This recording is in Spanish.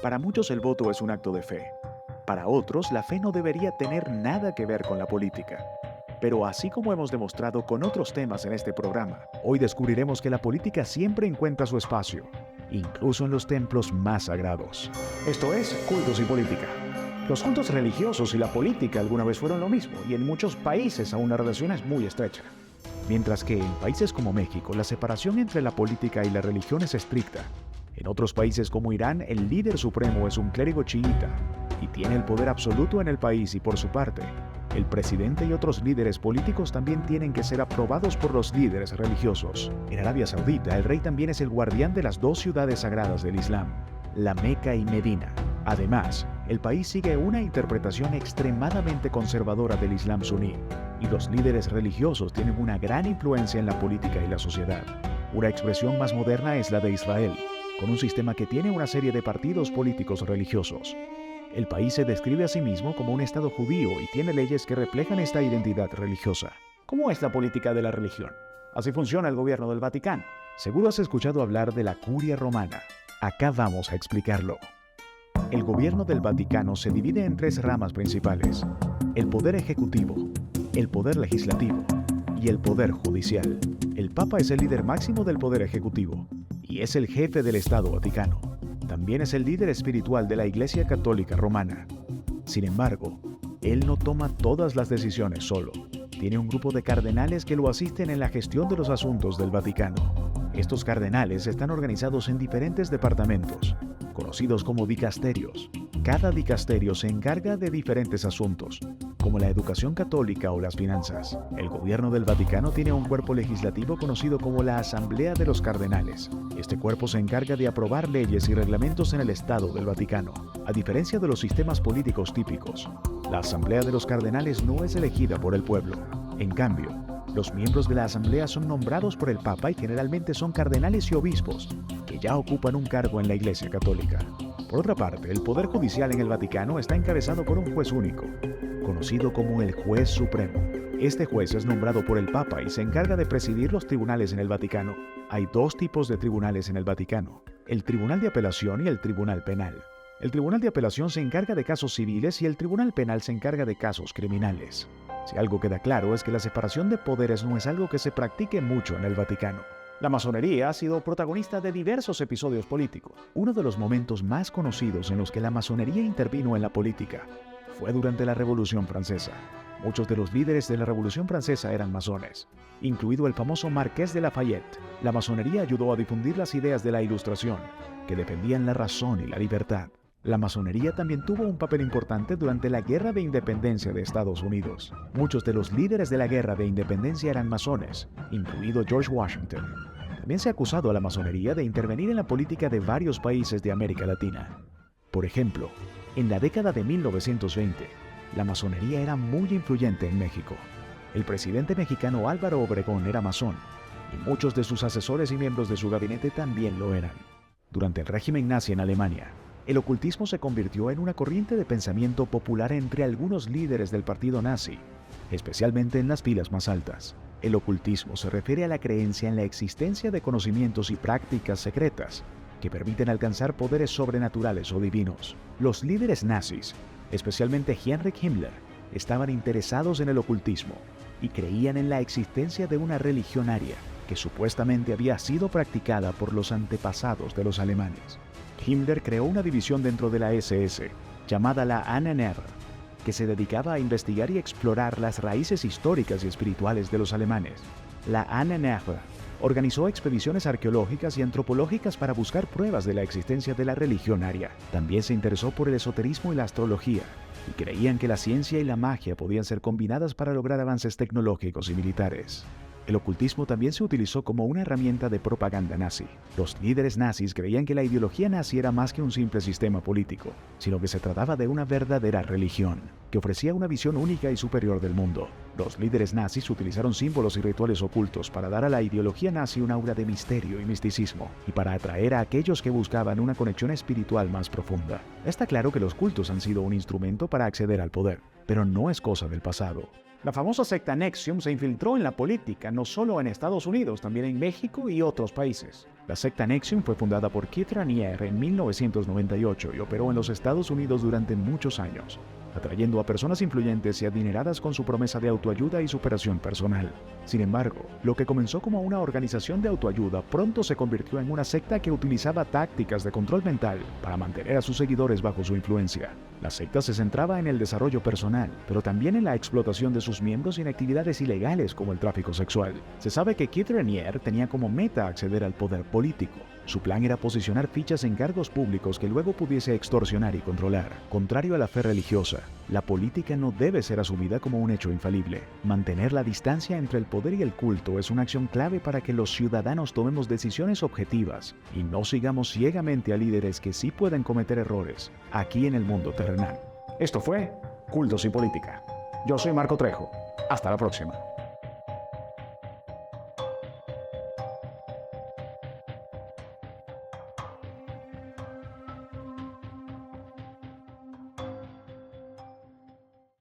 Para muchos el voto es un acto de fe. Para otros, la fe no debería tener nada que ver con la política. Pero así como hemos demostrado con otros temas en este programa, hoy descubriremos que la política siempre encuentra su espacio, incluso en los templos más sagrados. Esto es Cultos y Política. Los cultos religiosos y la política alguna vez fueron lo mismo, y en muchos países aún la relación es muy estrecha. Mientras que en países como México, la separación entre la política y la religión es estricta. En otros países como Irán, el líder supremo es un clérigo chiita y tiene el poder absoluto en el país y por su parte, el presidente y otros líderes políticos también tienen que ser aprobados por los líderes religiosos. En Arabia Saudita, el rey también es el guardián de las dos ciudades sagradas del Islam, la Meca y Medina. Además, el país sigue una interpretación extremadamente conservadora del Islam suní, y los líderes religiosos tienen una gran influencia en la política y la sociedad. Una expresión más moderna es la de Israel, con un sistema que tiene una serie de partidos políticos religiosos. El país se describe a sí mismo como un estado judío y tiene leyes que reflejan esta identidad religiosa. ¿Cómo es la política de la religión? Así funciona el gobierno del Vaticano. Seguro has escuchado hablar de la Curia Romana. Acá vamos a explicarlo. El gobierno del Vaticano se divide en tres ramas principales: el poder ejecutivo, el poder legislativo y el poder judicial. El Papa es el líder máximo del poder ejecutivo y es el jefe del Estado Vaticano. También es el líder espiritual de la Iglesia Católica Romana. Sin embargo, él no toma todas las decisiones solo. Tiene un grupo de cardenales que lo asisten en la gestión de los asuntos del Vaticano. Estos cardenales están organizados en diferentes departamentos, conocidos como dicasterios. Cada dicasterio se encarga de diferentes asuntos, como la educación católica o las finanzas. El gobierno del Vaticano tiene un cuerpo legislativo conocido como la Asamblea de los Cardenales. Este cuerpo se encarga de aprobar leyes y reglamentos en el Estado del Vaticano. A diferencia de los sistemas políticos típicos, la Asamblea de los Cardenales no es elegida por el pueblo. En cambio, los miembros de la Asamblea son nombrados por el Papa y generalmente son cardenales y obispos, que ya ocupan un cargo en la Iglesia Católica. Por otra parte, el Poder Judicial en el Vaticano está encabezado por un juez único, conocido como el Juez Supremo. Este juez es nombrado por el Papa y se encarga de presidir los tribunales en el Vaticano. Hay dos tipos de tribunales en el Vaticano: el Tribunal de Apelación y el Tribunal Penal. El Tribunal de Apelación se encarga de casos civiles y el Tribunal Penal se encarga de casos criminales. Si algo queda claro es que la separación de poderes no es algo que se practique mucho en el Vaticano. La masonería ha sido protagonista de diversos episodios políticos. Uno de los momentos más conocidos en los que la masonería intervino en la política fue durante la Revolución Francesa. Muchos de los líderes de la Revolución Francesa eran masones, incluido el famoso Marqués de Lafayette. La masonería ayudó a difundir las ideas de la Ilustración, que defendían la razón y la libertad. La masonería también tuvo un papel importante durante la Guerra de Independencia de Estados Unidos. Muchos de los líderes de la Guerra de Independencia eran masones, incluido George Washington. También se ha acusado a la masonería de intervenir en la política de varios países de América Latina. Por ejemplo, en la década de 1920, la masonería era muy influyente en México. El presidente mexicano Álvaro Obregón era masón, y muchos de sus asesores y miembros de su gabinete también lo eran. Durante el régimen nazi en Alemania, el ocultismo se convirtió en una corriente de pensamiento popular entre algunos líderes del partido nazi, especialmente en las filas más altas. El ocultismo se refiere a la creencia en la existencia de conocimientos y prácticas secretas que permiten alcanzar poderes sobrenaturales o divinos. Los líderes nazis, especialmente Heinrich Himmler, estaban interesados en el ocultismo y creían en la existencia de una religión aria que supuestamente había sido practicada por los antepasados de los alemanes. Himmler creó una división dentro de la SS, llamada la Ahnenerbe, que se dedicaba a investigar y explorar las raíces históricas y espirituales de los alemanes. La Ahnenerbe organizó expediciones arqueológicas y antropológicas para buscar pruebas de la existencia de la religión aria. También se interesó por el esoterismo y la astrología, y creían que la ciencia y la magia podían ser combinadas para lograr avances tecnológicos y militares. El ocultismo también se utilizó como una herramienta de propaganda nazi. Los líderes nazis creían que la ideología nazi era más que un simple sistema político, sino que se trataba de una verdadera religión, que ofrecía una visión única y superior del mundo. Los líderes nazis utilizaron símbolos y rituales ocultos para dar a la ideología nazi un aura de misterio y misticismo, y para atraer a aquellos que buscaban una conexión espiritual más profunda. Está claro que los cultos han sido un instrumento para acceder al poder, pero no es cosa del pasado. La famosa secta NXIVM se infiltró en la política, no solo en Estados Unidos, también en México y otros países. La secta NXIVM fue fundada por Keith Raniere en 1998 y operó en los Estados Unidos durante muchos años, atrayendo a personas influyentes y adineradas con su promesa de autoayuda y superación personal. Sin embargo, lo que comenzó como una organización de autoayuda pronto se convirtió en una secta que utilizaba tácticas de control mental para mantener a sus seguidores bajo su influencia. La secta se centraba en el desarrollo personal, pero también en la explotación de sus miembros en actividades ilegales como el tráfico sexual. Se sabe que Keith Raniere tenía como meta acceder al poder político. Su plan era posicionar fichas en cargos públicos que luego pudiese extorsionar y controlar. Contrario a la fe religiosa, la política no debe ser asumida como un hecho infalible. Mantener la distancia entre el poder y el culto es una acción clave para que los ciudadanos tomemos decisiones objetivas y no sigamos ciegamente a líderes que sí pueden cometer errores aquí en el mundo terrenal. Esto fue Cultos y Política. Yo soy Marco Trejo. Hasta la próxima.